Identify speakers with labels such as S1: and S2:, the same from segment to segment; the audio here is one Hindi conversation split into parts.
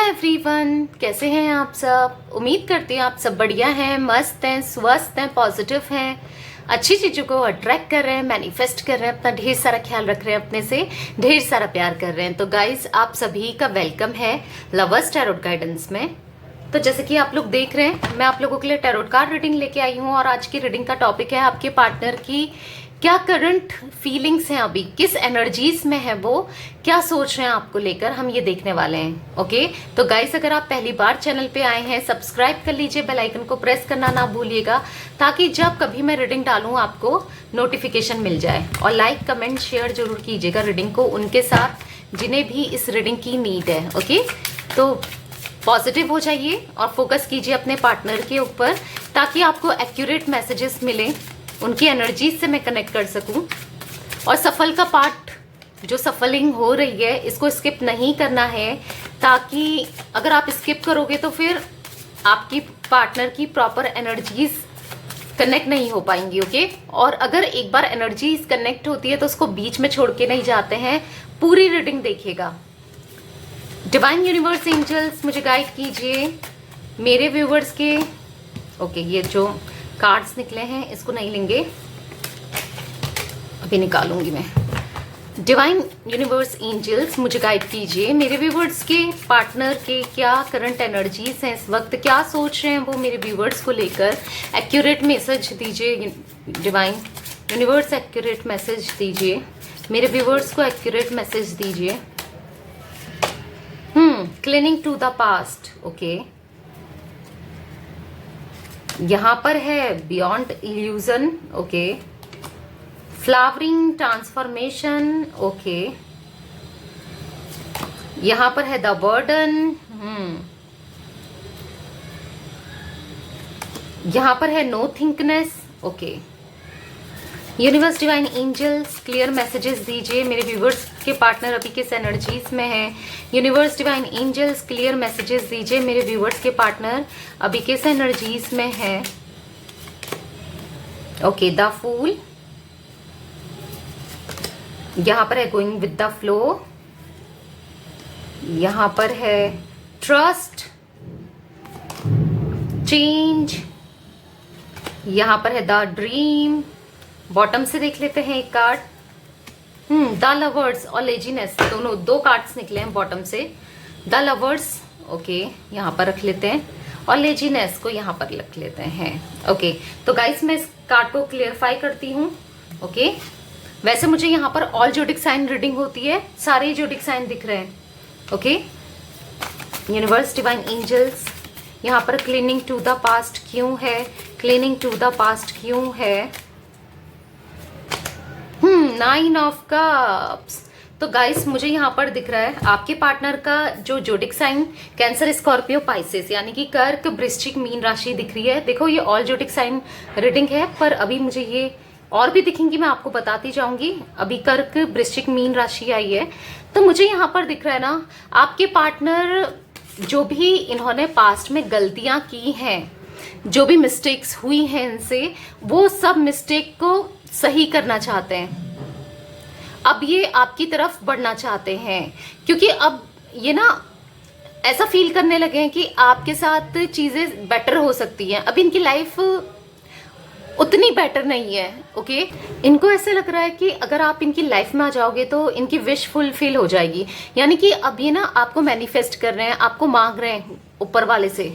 S1: एवरीवन, कैसे हैं आप सब। उम्मीद करती हूँ आप सब बढ़िया हैं, मस्त हैं, स्वस्थ हैं, पॉजिटिव हैं, अच्छी चीज़ों को अट्रैक्ट कर रहे हैं, मैनिफेस्ट कर रहे हैं, अपना ढेर सारा ख्याल रख रहे हैं, अपने से ढेर सारा प्यार कर रहे हैं। तो गाइज, आप सभी का वेलकम है लवर्स टैरोट गाइडेंस में। तो जैसे कि आप लोग देख रहे हैं, मैं आप लोगों के लिए टैरोट कार्ड रीडिंग लेके आई हूँ और आज की रीडिंग का टॉपिक है आपके पार्टनर की क्या करंट फीलिंग्स हैं, अभी किस एनर्जीज में है वो, क्या सोच रहे हैं आपको लेकर, हम ये देखने वाले हैं। ओके, तो गाइस, अगर आप पहली बार चैनल पे आए हैं, सब्सक्राइब कर लीजिए, बेल आइकन को प्रेस करना ना भूलिएगा ताकि जब कभी मैं रीडिंग डालूं आपको नोटिफिकेशन मिल जाए। और लाइक कमेंट शेयर जरूर कीजिएगा रीडिंग को उनके साथ जिन्हें भी इस रीडिंग की नीड है। ओके, तो पॉजिटिव हो जाइए और फोकस कीजिए अपने पार्टनर के ऊपर ताकि आपको एक्यूरेट मैसेजेस मिले, उनकी एनर्जीज से मैं कनेक्ट कर सकूं। और सफल का पार्ट जो सफलिंग हो रही है इसको स्किप नहीं करना है, ताकि अगर आप स्किप करोगे तो फिर आपकी पार्टनर की प्रॉपर एनर्जीज कनेक्ट नहीं हो पाएंगी। ओके, और अगर एक बार एनर्जीज कनेक्ट होती है तो उसको बीच में छोड़ के नहीं जाते हैं, पूरी रीडिंग देखिएगा। डिवाइन यूनिवर्स एंजल्स मुझे गाइड कीजिए मेरे व्यूवर्स के। ओके, ये जो कार्ड्स निकले हैं इसको नहीं लेंगे, अभी निकालूंगी मैं। डिवाइन यूनिवर्स एंजल्स मुझे गाइड कीजिए मेरे व्यूवर्स के पार्टनर के क्या करंट एनर्जीज हैं इस वक्त, क्या सोच रहे हैं वो मेरे व्यूवर्स को लेकर। एक्यूरेट मैसेज दीजिए डिवाइन यूनिवर्स, एक्यूरेट मैसेज दीजिए मेरे व्यूवर्स को, एक्यूरेट मैसेज दीजिए। Cleaning to the past. Okay, यहां पर है beyond illusion. Okay, flowering transformation. Okay, यहां पर है द बर्डन। यहां पर है no thinkness. Okay, universe divine angels clear messages दीजिए मेरे व्यूवर्स के पार्टनर अभी किस एनर्जीज में है। Universe divine angels clear messages दीजिए मेरे व्यूवर्स के पार्टनर अभी किस एनर्जीज में है। ओके, द फूल, यहां पर है गोइंग विद द फ्लो, यहां पर है ट्रस्ट, चेंज, यहां पर है द ड्रीम। बॉटम से देख लेते हैं एक कार्ड, द लवर्स और लेजीनेस, दोनों दो कार्ड्स निकले हैं बॉटम से। द लवर्स ओके यहाँ पर रख लेते हैं और लेजीनेस को यहाँ पर रख लेते हैं। ओके, तो गाइस मैं इस कार्ड को क्लियरफाई करती हूँ। ओके, वैसे मुझे यहाँ पर ऑल जोडिक साइन रीडिंग होती है, सारे जोडिक साइन दिख रहे हैं। ओके, यूनिवर्स डिवाइन एंजल्स यहाँ पर क्लीनिंग टू द पास्ट क्यों है, क्लीनिंग टू द पास्ट क्यों है। Nine of cups. तो गाइस मुझे यहाँ पर दिख रहा है आपके पार्टनर का जो zodiac sign Cancer, Scorpio, Pisces यानी कि कर्क, वृश्चिक, मीन राशि दिख रही है। देखो ये ऑल जोडिक साइन रीडिंग है, पर अभी मुझे ये और भी दिखेंगी, मैं आपको बताती जाऊंगी। अभी कर्क, वृश्चिक, मीन राशि आई है, तो मुझे यहाँ पर दिख रहा है ना आपके पार्टनर जो भी इन्होंने पास्ट में गलतियां की हैं, जो भी मिस्टेक्स हुई हैं इनसे, वो सब मिस्टेक को सही करना चाहते हैं। अब ये आपकी तरफ बढ़ना चाहते हैं क्योंकि अब ये ना ऐसा फील करने लगे हैं कि आपके साथ चीजें बेटर हो सकती हैं। अब इनकी लाइफ उतनी बेटर नहीं है। ओके, इनको ऐसे लग रहा है कि अगर आप इनकी लाइफ में आ जाओगे तो इनकी विश फुलफिल हो जाएगी। यानी कि अब ये ना आपको मैनिफेस्ट कर रहे हैं, आपको मांग रहे हैं ऊपर वाले से,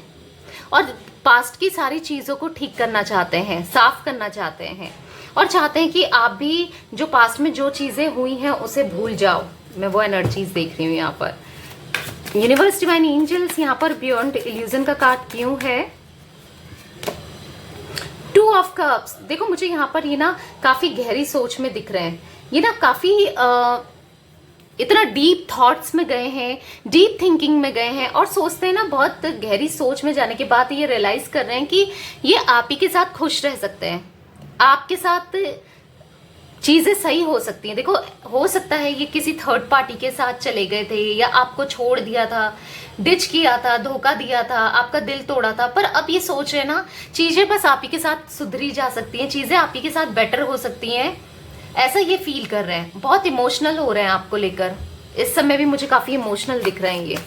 S1: और पास्ट की सारी चीजों को ठीक करना चाहते हैं, साफ करना चाहते हैं, और चाहते हैं कि आप भी जो पास्ट में जो चीजें हुई हैं उसे भूल जाओ। मैं वो एनर्जीज देख रही हूँ यहाँ पर। यूनिवर्स डिवाइन एंजल्स यहाँ पर बियॉन्ड इल्यूजन का कार्ड क्यों है। टू ऑफ कप्स, देखो मुझे यहाँ पर ये ना काफी गहरी सोच में दिख रहे हैं, ये ना काफी इतना डीप थॉट्स में गए हैं, डीप थिंकिंग में गए हैं, और सोचते हैं ना बहुत गहरी सोच में जाने के बाद ये रियलाइज कर रहे हैं कि ये आप ही के साथ खुश रह सकते हैं, आपके साथ चीजें सही हो सकती हैं। देखो हो सकता है ये किसी थर्ड पार्टी के साथ चले गए थे या आपको छोड़ दिया था, डिच किया था, धोखा दिया था, आपका दिल तोड़ा था, पर अब ये सोच रहे ना चीजें बस आप ही के साथ सुधरी जा सकती हैं, चीजें आप ही के साथ बेटर हो सकती हैं, ऐसा ये फील कर रहे हैं। बहुत इमोशनल हो रहे हैं आपको लेकर, इस समय भी मुझे काफी इमोशनल दिख रहे हैं ये।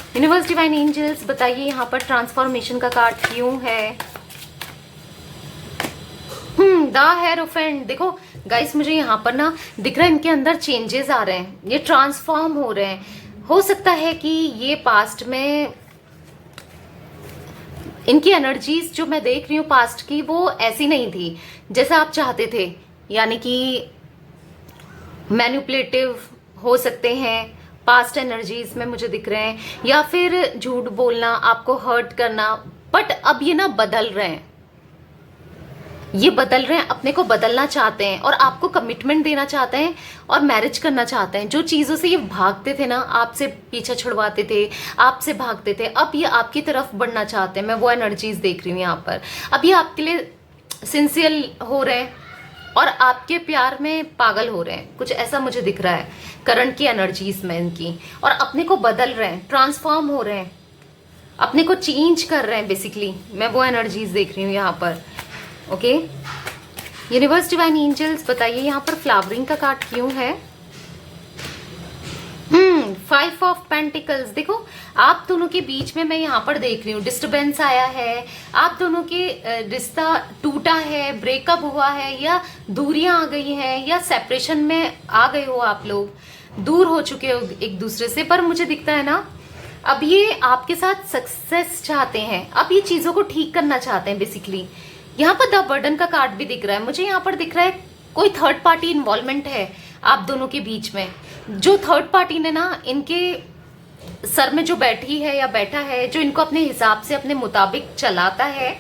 S1: यूनिवर्स डिवाइन एंजल्स बताइए यहाँ पर ट्रांसफॉर्मेशन का कार्ड क्यों है। The hierophant. देखो गाइस, मुझे यहाँ पर ना दिख रहा है इनके अंदर चेंजेस आ रहे हैं, ये ट्रांसफॉर्म हो रहे हैं। हो सकता है कि ये पास्ट में इनकी एनर्जीज जो मैं देख रही हूँ पास्ट की, वो ऐसी नहीं थी जैसा आप चाहते थे, यानी कि मैनिपुलेटिव हो सकते हैं पास्ट एनर्जीज में मुझे दिख रहे हैं, या फिर झूठ बोलना, आपको हर्ट करना। बट अब ये ना बदल रहे हैं, ये बदल रहे हैं, अपने को बदलना चाहते हैं और आपको कमिटमेंट देना चाहते हैं और मैरिज करना चाहते हैं। जो चीज़ों से ये भागते थे ना, आपसे पीछा छुड़वाते थे, आपसे भागते थे, अब ये आपकी तरफ बढ़ना चाहते हैं। मैं वो एनर्जीज देख रही हूँ यहाँ पर। अब ये आपके लिए सिंसियर हो रहे हैं और आपके प्यार में पागल हो रहे हैं, कुछ ऐसा मुझे दिख रहा है करंट की एनर्जीज में इनकी। और अपने को बदल रहे हैं, ट्रांसफॉर्म हो रहे हैं, अपने को चेंज कर रहे हैं बेसिकली। मैं वो एनर्जीज देख रही हूँ यहाँ पर। ओके, यूनिवर्स डिवाइन एंजल्स बताइए यहाँ पर फ्लावरिंग का कार्ड क्यों है। 5 ऑफ पेंटिकल्स। देखो आप दोनों के बीच में मैं यहाँ पर देख रही हूँ डिस्टरबेंस आया है, आप दोनों के रिश्ता टूटा है, ब्रेकअप हुआ है, या दूरियां आ गई हैं, या सेपरेशन में आ गए हो, आप लोग दूर हो चुके हो एक दूसरे से। पर मुझे दिखता है ना, अब ये आपके साथ सक्सेस चाहते हैं, अब ये चीजों को ठीक करना चाहते हैं बेसिकली। यहाँ पर द बर्डन का कार्ड भी दिख रहा है मुझे। यहाँ पर दिख रहा है कोई थर्ड पार्टी इन्वॉल्वमेंट है आप दोनों के बीच में। जो थर्ड पार्टी ने ना इनके सर में जो बैठी है या बैठा है, जो इनको अपने हिसाब से अपने मुताबिक चलाता है,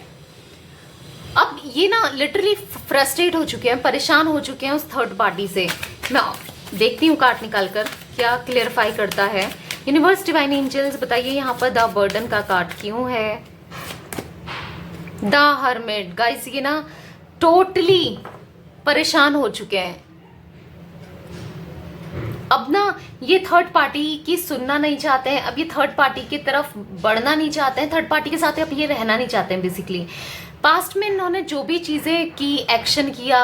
S1: अब ये ना लिटरली फ्रस्ट्रेट हो चुके हैं, परेशान हो चुके हैं उस थर्ड पार्टी से। मैं देखती हूँ कार्ड निकाल कर क्या क्लियरफाई करता है। यूनिवर्स डिवाइन एंजल्स बताइए यहाँ पर द बर्डन का कार्ड क्यों है। The hermit. गाइस ये ना टोटली परेशान हो चुके हैं। अब ना ये थर्ड पार्टी की सुनना नहीं चाहते हैं, अब ये थर्ड पार्टी की तरफ बढ़ना नहीं चाहते हैं, थर्ड पार्टी के साथ अब ये रहना नहीं चाहते हैं बेसिकली। पास्ट में इन्होंने जो भी चीजें की, एक्शन किया,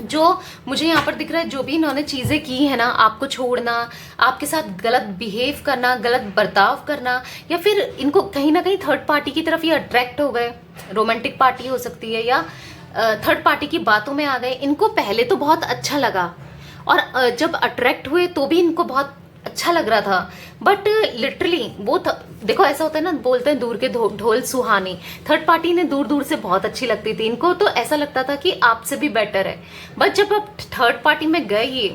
S1: जो मुझे यहाँ पर दिख रहा है, जो भी इन्होंने चीजें की है ना, आपको छोड़ना, आपके साथ गलत बिहेव करना, गलत बर्ताव करना, या फिर इनको कहीं ना कहीं थर्ड पार्टी की तरफ ये अट्रैक्ट हो गए। रोमांटिक पार्टी हो सकती है या थर्ड पार्टी की बातों में आ गए। इनको पहले तो बहुत अच्छा लगा और जब अट्रैक्ट हुए तो भी इनको बहुत अच्छा लग रहा था, बट लिटरली वो देखो ऐसा होता है ना, बोलते हैं दूर के ढोल सुहानी। थर्ड पार्टी ने दूर दूर से बहुत अच्छी लगती थी इनको, तो ऐसा लगता था कि आपसे भी बेटर है। बट जब अब थर्ड पार्टी में गए, ये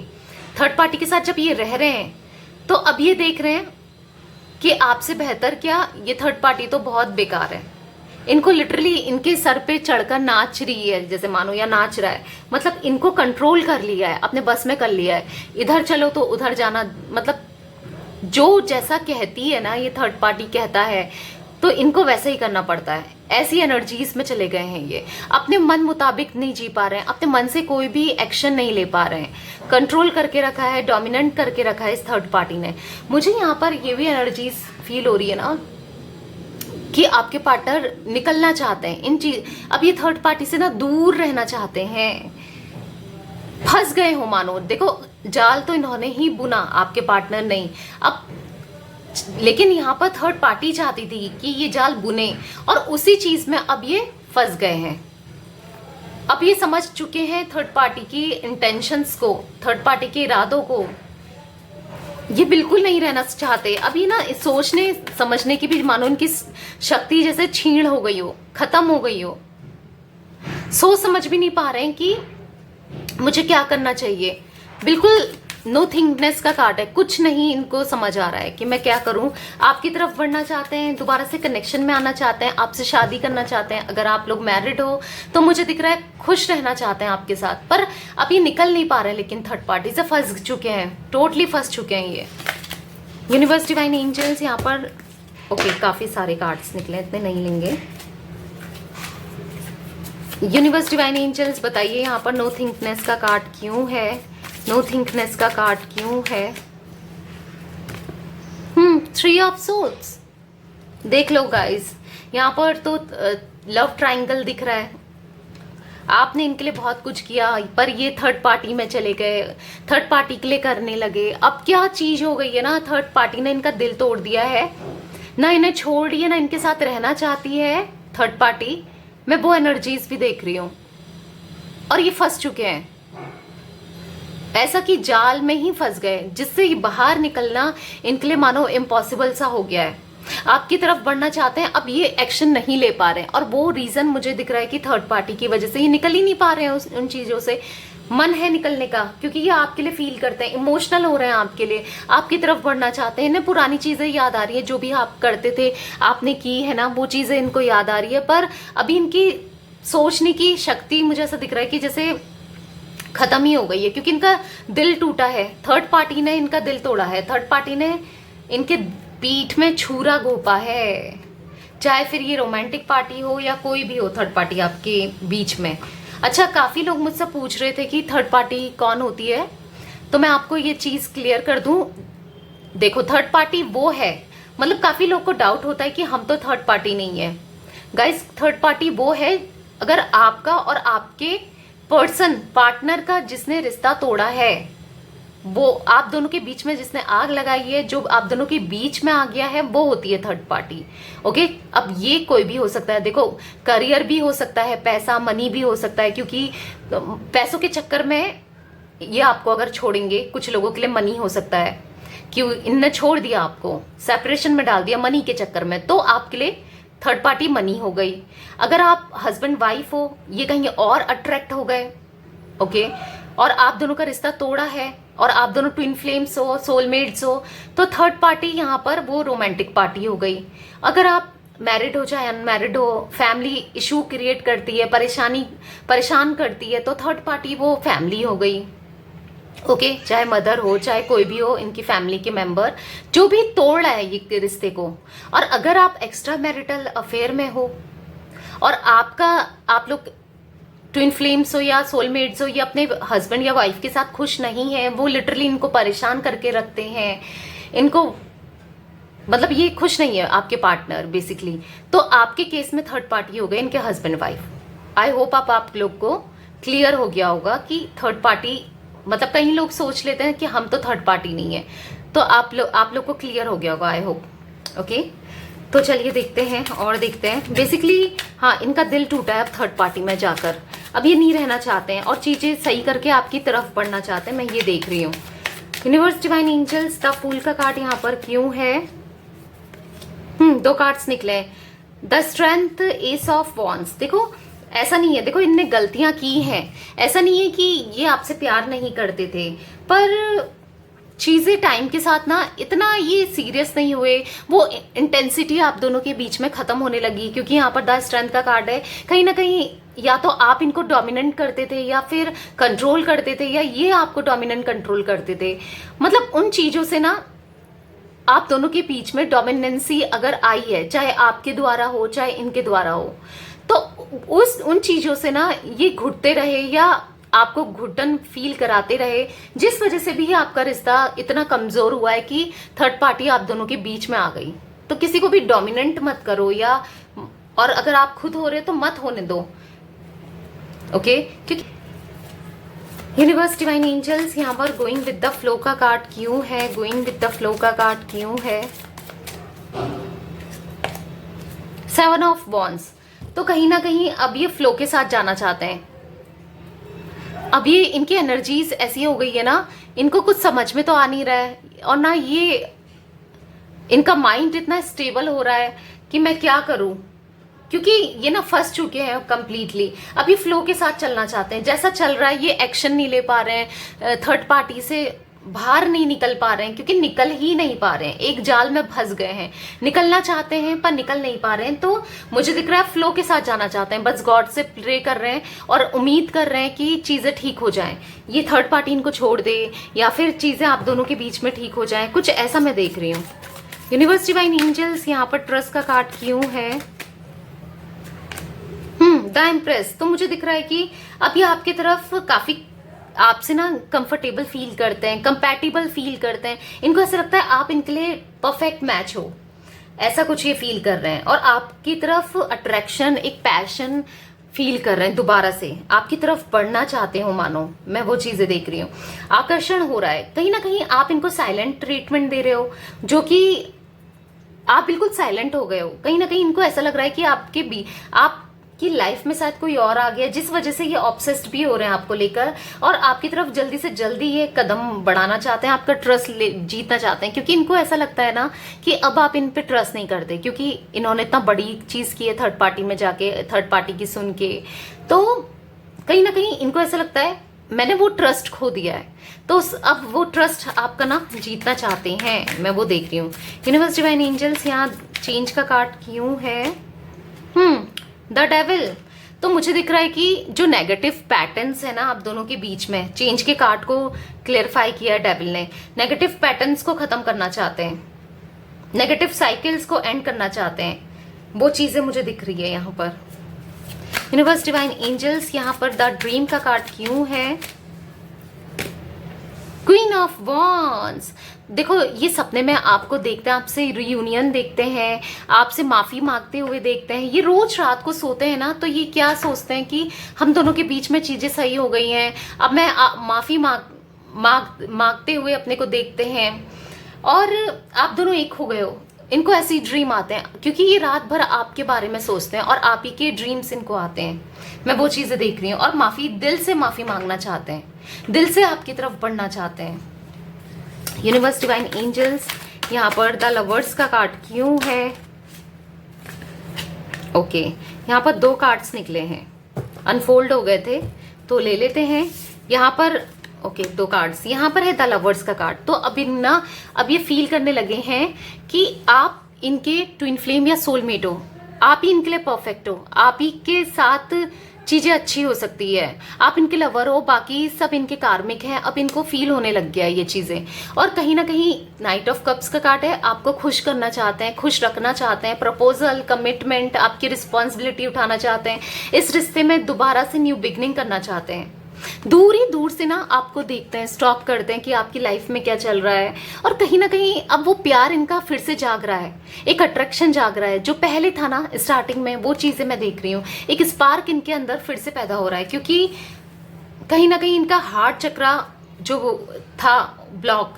S1: थर्ड पार्टी के साथ जब ये रह रहे हैं, तो अब ये देख रहे हैं कि आपसे बेहतर क्या, ये थर्ड पार्टी तो बहुत बेकार है। इनको लिटरली इनके सर पे चढ़कर नाच रही है, जैसे मानो, या नाच रहा है, मतलब इनको कंट्रोल कर लिया है, अपने बस में कर लिया है। इधर चलो तो उधर जाना, मतलब जो जैसा कहती है ना ये थर्ड पार्टी कहता है, तो इनको वैसे ही करना पड़ता है। ऐसी एनर्जीज में चले गए हैं ये, अपने मन मुताबिक नहीं जी पा रहे हैं, अपने मन से कोई भी एक्शन नहीं ले पा रहे हैं। कंट्रोल करके रखा है, डोमिनेंट करके रखा है इस थर्ड पार्टी ने। मुझे यहाँ पर ये भी एनर्जीज फील हो रही है ना कि आपके पार्टनर निकलना चाहते हैं इन चीज, अब ये थर्ड पार्टी से ना दूर रहना चाहते हैं, फंस गए हो मानो। देखो जाल तो इन्होंने ही बुना, आपके पार्टनर नहीं। अब लेकिन यहाँ पर थर्ड पार्टी चाहती थी कि ये जाल बुने, और उसी चीज में अब ये फंस गए हैं। अब ये समझ चुके हैं थर्ड पार्टी की इंटेंशंस को, थर्ड पार्टी के इरादों को। ये बिल्कुल नहीं रहना चाहते। अभी ना सोचने समझने की भी मानो इनकी शक्ति जैसे छीण हो गई हो, खत्म हो गई हो। सोच समझ भी नहीं पा रहे हैं कि मुझे क्या करना चाहिए। बिल्कुल नो थिंकनेस का कार्ड है, कुछ नहीं इनको समझ आ रहा है कि मैं क्या करूं। आपकी तरफ बढ़ना चाहते हैं, दोबारा से कनेक्शन में आना चाहते हैं, आपसे शादी करना चाहते हैं। अगर आप लोग मैरिड हो तो मुझे दिख रहा है खुश रहना चाहते हैं आपके साथ, पर अभी निकल नहीं पा रहे हैं, लेकिन थर्ड पार्टी से फंस चुके हैं, टोटली फंस चुके हैं ये। यूनिवर्स डिवाइन एंजल्स यहाँ पर ओके, काफी सारे कार्ड्स निकले, इतने नहीं लेंगे। यूनिवर्स डिवाइन एंजल्स बताइए यहाँ पर नो थिंकनेस का कार्ड क्यों है, नो थिंकनेस का कार्ड क्यों है। 3 ऑफ सोर्ड्स। देख लो गाइस, यहाँ पर तो लव ट्रायंगल दिख रहा है। आपने इनके लिए बहुत कुछ किया, पर ये थर्ड पार्टी में चले गए, थर्ड पार्टी के लिए करने लगे। अब क्या चीज हो गई है ना, थर्ड पार्टी ने इनका दिल तोड़ दिया है, ना इन्हें छोड़ रही है, ना इनके साथ रहना चाहती है थर्ड पार्टी। मैं वो एनर्जीज भी देख रही हूँ, और ये फंस चुके हैं, ऐसा कि जाल में ही फंस गए, जिससे ये बाहर निकलना इनके लिए मानो इम्पॉसिबल सा हो गया है। आपकी तरफ बढ़ना चाहते हैं, अब ये एक्शन नहीं ले पा रहे हैं, और वो रीजन मुझे दिख रहा है कि थर्ड पार्टी की वजह से ये निकल ही नहीं पा रहे हैं उन चीजों से। मन है निकलने का, क्योंकि ये आपके लिए फील करते हैं, इमोशनल हो रहे हैं आपके लिए, आपकी तरफ बढ़ना चाहते हैं। इन्हें पुरानी चीजें याद आ रही है, जो भी आप करते थे, आपने की है ना, वो चीजें इनको याद आ रही है। पर अभी इनकी सोचने की शक्ति मुझे ऐसा दिख रहा है कि जैसे खत्म ही हो गई है, क्योंकि इनका दिल टूटा है। थर्ड पार्टी ने इनका दिल तोड़ा है, थर्ड पार्टी ने इनके पीठ में छुरा घोंपा है। चाहे फिर ये रोमांटिक पार्टी हो या कोई भी हो थर्ड पार्टी आपके बीच में। अच्छा, काफी लोग मुझसे पूछ रहे थे कि थर्ड पार्टी कौन होती है, तो मैं आपको ये चीज क्लियर कर दूं। देखो, थर्ड पार्टी वो है, मतलब काफी लोग को डाउट होता है कि हम तो थर्ड पार्टी नहीं है। गाइस, थर्ड पार्टी वो है अगर आपका और आपके पर्सन पार्टनर का जिसने रिश्ता तोड़ा है, वो आप दोनों के बीच में जिसने आग लगाई है, जो आप दोनों के बीच में आ गया है, वो होती है थर्ड पार्टी। ओके, अब ये कोई भी हो सकता है। देखो, करियर भी हो सकता है, पैसा मनी भी हो सकता है, क्योंकि पैसों के चक्कर में ये आपको अगर छोड़ेंगे, कुछ लोगों के लिए मनी हो सकता है कि इनने छोड़ दिया, आपको सेपरेशन में डाल दिया मनी के चक्कर में, तो आपके लिए थर्ड पार्टी मनी हो गई। अगर आप हस्बैंड वाइफ हो, ये कहीं और अट्रैक्ट हो गए, ओके, और आप दोनों का रिश्ता तोड़ा है, और आप दोनों ट्विन फ्लेम्स हो, सोलमेट्स हो, तो थर्ड पार्टी यहाँ पर वो रोमांटिक पार्टी हो गई। अगर आप मैरिड हो चाहे अनमैरिड हो, फैमिली इशू क्रिएट करती है, परेशान करती है, तो थर्ड पार्टी वो फैमिली हो गई। ओके, चाहे मदर हो चाहे कोई भी हो, इनकी फैमिली के मेंबर, जो भी तोड़ रहा है ये रिश्ते को। और अगर आप एक्स्ट्रा मैरिटल अफेयर में हो, और आप लोग ट्विन फ्लेम्स हो या सोलमेट्स हो, ये अपने हस्बैंड या वाइफ के साथ खुश नहीं है, वो लिटरली इनको परेशान करके रखते हैं, इनको मतलब ये खुश नहीं है आपके पार्टनर बेसिकली, तो आपके केस में थर्ड पार्टी हो गए इनके हस्बैंड वाइफ। आई होप आप लोग को क्लियर हो गया होगा कि थर्ड पार्टी, मतलब कई लोग सोच लेते हैं कि हम तो थर्ड पार्टी नहीं है, तो आप लोग को क्लियर हो गया होगा, आई होप। ओके, तो चलिए देखते हैं और देखते हैं। बेसिकली हाँ, इनका दिल टूटा है अब थर्ड पार्टी में जाकर, अब ये नहीं रहना चाहते हैं और चीजें सही करके आपकी तरफ बढ़ना चाहते हैं, मैं ये देख रही हूँ। Universe, divine angels, the fool का कार्ड यहाँ पर क्यों है? 2 कार्ड्स निकले, the strength, ace of wands. देखो, ऐसा नहीं है, देखो इनने गलतियां की हैं, ऐसा नहीं है कि ये आपसे प्यार नहीं करते थे, पर चीजें टाइम के साथ ना इतना ये सीरियस नहीं हुए, वो इंटेंसिटी आप दोनों के बीच में खत्म होने लगी। क्योंकि यहाँ पर द स्ट्रेंथ का कार्ड है, कहीं ना कहीं या तो आप इनको डोमिनेंट करते थे या फिर कंट्रोल करते थे, या ये आपको डोमिनेंट कंट्रोल करते थे। मतलब उन चीजों से ना आप दोनों के बीच में डोमिनेंसी अगर आई है, चाहे आपके द्वारा हो चाहे इनके द्वारा हो, तो उन चीजों से ना ये घुटते रहे या आपको घुटन फील कराते रहे, जिस वजह से भी आपका रिश्ता इतना कमजोर हुआ है कि थर्ड पार्टी आप दोनों के बीच में आ गई। तो किसी को भी डोमिनेंट मत करो, या और अगर आप खुद हो रहे तो मत होने दो। ओके, क्योंकि यूनिवर्स, डिवाइन एंजल्स, यहाँ पर गोइंग विद द फ्लो का कार्ड क्यों है? गोइंग विद द फ्लो का कार्ड क्यों है? 7 ऑफ वॉन्ड्स। तो कहीं ना कहीं अब ये फ्लो के साथ जाना चाहते हैं। अब ये इनकी एनर्जीज ऐसी हो गई है ना, इनको कुछ समझ में तो आ नहीं रहा है, और ना ये इनका माइंड इतना स्टेबल हो रहा है कि मैं क्या करूं, क्योंकि ये ना फंस चुके हैं कंप्लीटली। अब ये फ्लो के साथ चलना चाहते हैं, जैसा चल रहा है ये एक्शन नहीं ले पा रहे हैं, थर्ड पार्टी से बाहर नहीं निकल पा रहे हैं, क्योंकि निकल ही नहीं पा रहे हैं, एक जाल में फंस गए हैं। निकलना चाहते हैं पर निकल नहीं पा रहे हैं। तो मुझे दिख रहा है फ्लो के साथ जाना चाहते हैं, बस गॉड से प्रे कर रहे हैं और उम्मीद कर रहे हैं कि चीजें ठीक हो जाएं, ये थर्ड पार्टी इनको छोड़ दे, या फिर चीजें आप दोनों के बीच में ठीक हो जाएं, कुछ ऐसा मैं देख रही हूँ। यूनिवर्स, डिवाइन एंजल्स, यहाँ पर ट्रस्ट का कार्ड क्यों है? The empress. तो मुझे दिख रहा है कि अब ये आपकी तरफ काफी आपसे ना कंफर्टेबल फील करते हैं, कंपैटिबल फील करते हैं, इनको ऐसा लगता है आप इनके लिए परफेक्ट मैच हो, ऐसा कुछ ये फील कर रहे हैं। और आपकी तरफ अट्रैक्शन, एक पैशन फील कर रहे हैं, दोबारा से आपकी तरफ बढ़ना चाहते हो, मानो मैं वो चीजें देख रही हूँ। आकर्षण हो रहा है, कहीं ना कहीं आप इनको साइलेंट ट्रीटमेंट दे रहे हो, जो कि आप बिल्कुल साइलेंट हो गए हो। कहीं ना कहीं इनको ऐसा लग रहा है कि आपकी लाइफ में शायद कोई और आ गया, जिस वजह से ये ऑब्सेस्ड भी हो रहे हैं आपको लेकर, और आपकी तरफ जल्दी से जल्दी ये कदम बढ़ाना चाहते हैं, आपका ट्रस्ट जीतना चाहते हैं, क्योंकि इनको ऐसा लगता है ना कि अब आप इन पे ट्रस्ट नहीं करते, क्योंकि इन्होंने इतना बड़ी चीज की है थर्ड पार्टी में जाके, थर्ड पार्टी की सुन के। तो कहीं ना कहीं इनको ऐसा लगता है मैंने वो ट्रस्ट खो दिया है, तो अब वो ट्रस्ट आपका ना जीतना चाहते हैं, मैं वो देख रही हूँ। यूनिवर्स, डिवाइन एंजल्स, यहाँ चेंज का कार्ड क्यों है? The devil. तो मुझे दिख रहा है कि जो नेगेटिव पैटर्न्स है ना आप दोनों के बीच में, चेंज के कार्ड को क्लियरफाई किया डेविल ने। नेगेटिव पैटर्न्स को खत्म करना चाहते हैं, नेगेटिव साइकिल्स को एंड करना चाहते हैं, वो चीजें मुझे दिख रही है यहाँ पर। यूनिवर्स, डिवाइन एंजल्स, यहाँ पर द ड्रीम का कार्ड क्यों है? Queen of wands. देखो, ये सपने में आपको देखते हैं, आपसे रियूनियन देखते हैं, आपसे माफी मांगते हुए देखते हैं। ये रोज रात को सोते हैं ना, तो ये क्या सोचते हैं कि हम दोनों के बीच में चीजें सही हो गई हैं, अब मैं माफी मांगते हुए अपने को देखते हैं, और आप दोनों एक हो गए हो। इनको ऐसी ड्रीम आते हैं, क्योंकि ये रात भर आपके बारे में सोचते हैं और आप ही के ड्रीम्स इनको आते हैं, मैं वो चीजें देख रही हूँ। और दिल से माफी मांगना चाहते हैं, दिल से आपकी तरफ बढ़ना चाहते हैं। यूनिवर्स, डिवाइन एंजल्स, यहाँ पर द लवर्स का कार्ड क्यों है? ओके, यहाँ पर 2 कार्ड्स निकले हैं, अनफोल्ड हो गए थे, तो ले लेते हैं। यहाँ पर ओके 2 कार्ड्स, यहाँ पर है द लवर्स का कार्ड। तो अब ये फील करने लगे हैं कि आप इनके ट्विन फ्लेम या सोलमेट हो, आप ही इनके लिए परफेक्ट हो, आप ही के साथ चीजें अच्छी हो सकती है, आप इनके लवर हो, बाकी सब इनके कार्मिक हैं। अब इनको फील होने लग गया है ये चीजें। और कहीं ना कहीं नाइट ऑफ कप्स का कार्ड है, आपको खुश करना चाहते हैं, खुश रखना चाहते हैं, प्रपोजल, कमिटमेंट, आपकी रिस्पॉन्सिबिलिटी उठाना चाहते हैं, इस रिश्ते में दोबारा से न्यू बिगनिंग करना चाहते हैं। दूर से ना आपको देखते हैं, स्टॉप करते हैं कि आपकी लाइफ में क्या चल रहा है, और कहीं ना कहीं अब वो प्यार इनका फिर से जाग रहा है, एक अट्रैक्शन जाग रहा है। जो पहले था ना स्टार्टिंग में, वो चीजें मैं देख रही हूँ, एक स्पार्क इनके अंदर फिर से पैदा हो रहा है, क्योंकि कहीं ना कहीं इनका हार्ट चक्रा जो था ब्लॉक,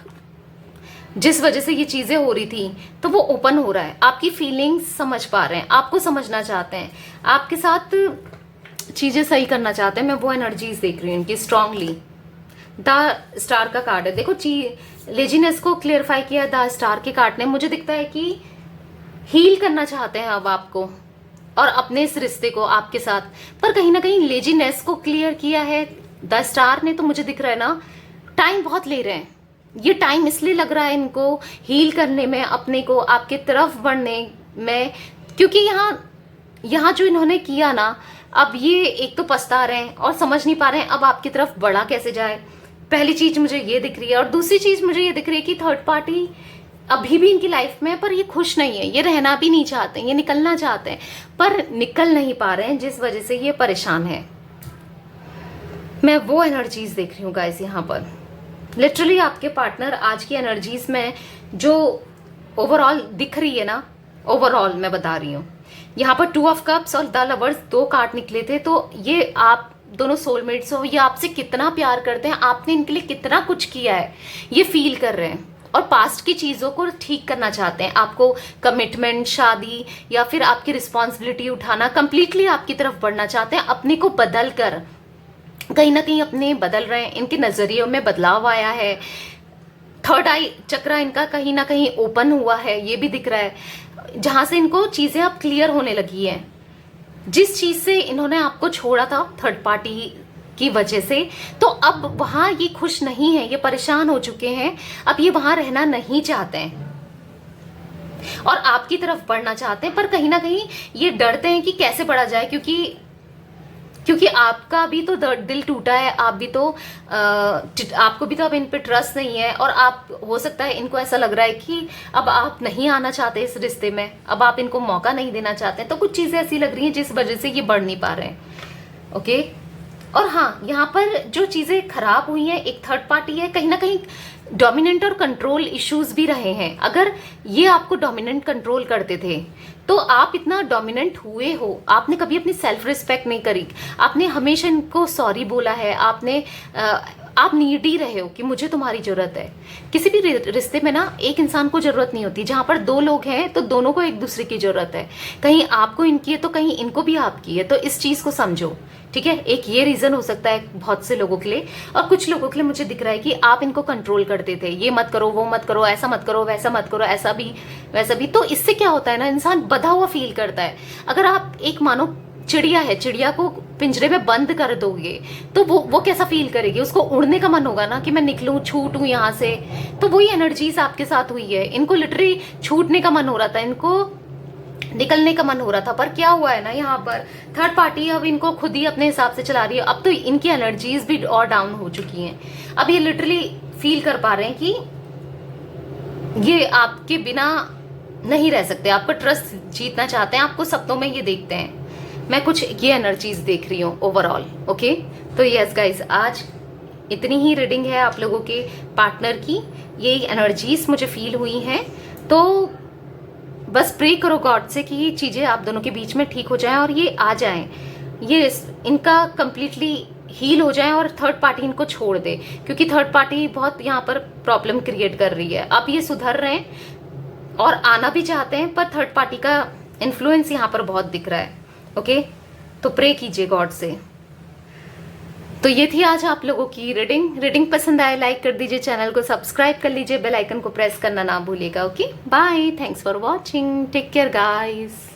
S1: जिस वजह से ये चीजें हो रही थी, तो वो ओपन हो रहा है। आपकी फीलिंग्स समझ पा रहे हैं, आपको समझना चाहते हैं, आपके साथ चीजें सही करना चाहते हैं, मैं वो एनर्जीज देख रही हूँ इनकी स्ट्रांगली। द स्टार का कार्ड है, देखो लेजीनेस को क्लियरफाई किया द स्टार के कार्ड ने। मुझे दिखता है कि हील करना चाहते हैं अब आपको और अपने इस रिश्ते को आपके साथ, पर कहीं ना कहीं लेजीनेस को क्लियर किया है द स्टार ने। तो मुझे दिख रहा है ना टाइम बहुत ले रहे हैं, ये टाइम इसलिए लग रहा है इनको हील करने में, अपने को आपके तरफ बढ़ने में, क्योंकि यहाँ जो इन्होंने किया ना, अब ये एक तो पछता रहे हैं और समझ नहीं पा रहे हैं अब आपकी तरफ बढ़ा कैसे जाए। पहली चीज मुझे ये दिख रही है, और दूसरी चीज मुझे ये दिख रही है कि थर्ड पार्टी अभी भी इनकी लाइफ में है, पर ये खुश नहीं है, ये रहना भी नहीं चाहते, ये निकलना चाहते हैं पर निकल नहीं पा रहे हैं, जिस वजह से ये परेशान है। मैं वो एनर्जीज देख रही हूँ गाइस यहाँ पर। लिटरली आपके पार्टनर आज की एनर्जीज में जो ओवरऑल दिख रही है ना, ओवरऑल मैं बता रही हूँ, यहाँ पर 2 ऑफ कप्स और द लवर्स 2 कार्ड निकले थे। तो ये आप दोनों सोलमेट्स हो, ये आपसे कितना प्यार करते हैं, आपने इनके लिए कितना कुछ किया है, ये फील कर रहे हैं, और पास्ट की चीज़ों को ठीक करना चाहते हैं। आपको कमिटमेंट, शादी या फिर आपकी रिस्पॉन्सिबिलिटी उठाना, कंप्लीटली आपकी तरफ बढ़ना चाहते हैं, अपने को बदल कर कहीं ना कहीं अपने बदल रहे हैं, इनके नज़रियों में बदलाव आया है। थर्ड आई चक्रा इनका कहीं ना कहीं ओपन हुआ है, ये भी दिख रहा है, जहां से इनको चीजें अब क्लियर होने लगी हैं। जिस चीज से इन्होंने आपको छोड़ा था थर्ड पार्टी की वजह से, तो अब वहां ये खुश नहीं है, ये परेशान हो चुके हैं, अब ये वहां रहना नहीं चाहते हैं और आपकी तरफ बढ़ना चाहते हैं, पर कहीं ना कहीं ये डरते हैं कि कैसे बढ़ा जाए, क्योंकि आपका भी तो दिल टूटा है, आप भी तो आपको भी तो अब इन पे ट्रस्ट नहीं है, और आप हो सकता है इनको ऐसा लग रहा है कि अब आप नहीं आना चाहते इस रिश्ते में, अब आप इनको मौका नहीं देना चाहते, तो कुछ चीजें ऐसी लग रही हैं जिस वजह से ये बढ़ नहीं पा रहे हैं। ओके, और हाँ, यहाँ पर जो चीजें खराब हुई हैं, एक थर्ड पार्टी है, कहीं ना कहीं डोमिनेंट और कंट्रोल इश्यूज भी रहे हैं। अगर ये आपको डोमिनेंट कंट्रोल करते थे तो आप इतना डोमिनेंट हुए हो, आपने कभी अपनी सेल्फ रिस्पेक्ट नहीं करी, आपने हमेशा इनको सॉरी बोला है, आप नीडी रहे हो कि मुझे तुम्हारी जरूरत है। किसी भी रिश्ते में ना एक इंसान को जरूरत नहीं होती, जहां पर दो लोग हैं तो दोनों को एक दूसरे की जरूरत है। कहीं आपको इनकी है तो कहीं इनको भी आपकी है, तो इस चीज को समझो, ठीक है। एक ये रीजन हो सकता है बहुत से लोगों के लिए, और कुछ लोगों के लिए मुझे दिख रहा है कि आप इनको कंट्रोल करते थे, ये मत करो, वो मत करो, ऐसा मत करो, वैसा मत करो, ऐसा भी वैसा भी। तो इससे क्या होता है ना, इंसान बंधा हुआ फील करता है। अगर आप एक मानो चिड़िया है, चिड़िया को पिंजरे में बंद कर दोगे तो वो कैसा फील करेगी, उसको उड़ने का मन होगा ना कि मैं निकलूं, छूटूं यहाँ से। तो वही एनर्जीज आपके साथ हुई है, इनको लिटरली छूटने का मन हो रहा था, इनको निकलने का मन हो रहा था। पर क्या हुआ है ना, यहाँ पर थर्ड पार्टी अब इनको खुद ही अपने हिसाब से चला रही है। अब तो इनकी एनर्जीज भी और डाउन हो चुकी हैं। अब ये लिटरली फील कर पा रहे हैं कि ये आपके बिना नहीं रह सकते, आपका ट्रस्ट जीतना चाहते हैं, आपको सपनों में ये देखते हैं। मैं कुछ ये एनर्जीज देख रही हूँ ओवरऑल। ओके, तो यस गाइज, आज इतनी ही रीडिंग है आप लोगों के पार्टनर की, ये एनर्जीज मुझे फील हुई हैं। तो बस प्रे करो गॉड से कि ये चीजें आप दोनों के बीच में ठीक हो जाएं और ये आ जाएं, ये इनका कंप्लीटली हील हो जाए और थर्ड पार्टी इनको छोड़ दे, क्योंकि थर्ड पार्टी बहुत यहाँ पर प्रॉब्लम क्रिएट कर रही है। अब ये सुधर रहे हैं और आना भी चाहते हैं, पर थर्ड पार्टी का इन्फ्लुएंस यहाँ पर बहुत दिख रहा है। ओके, तो प्रे कीजिए गॉड से। तो ये थी आज आप लोगों की रीडिंग पसंद आए लाइक कर दीजिए, चैनल को सब्सक्राइब कर लीजिए, बेल आइकन को प्रेस करना ना भूलिएगा। Okay, bye, thanks for watching, take care guys.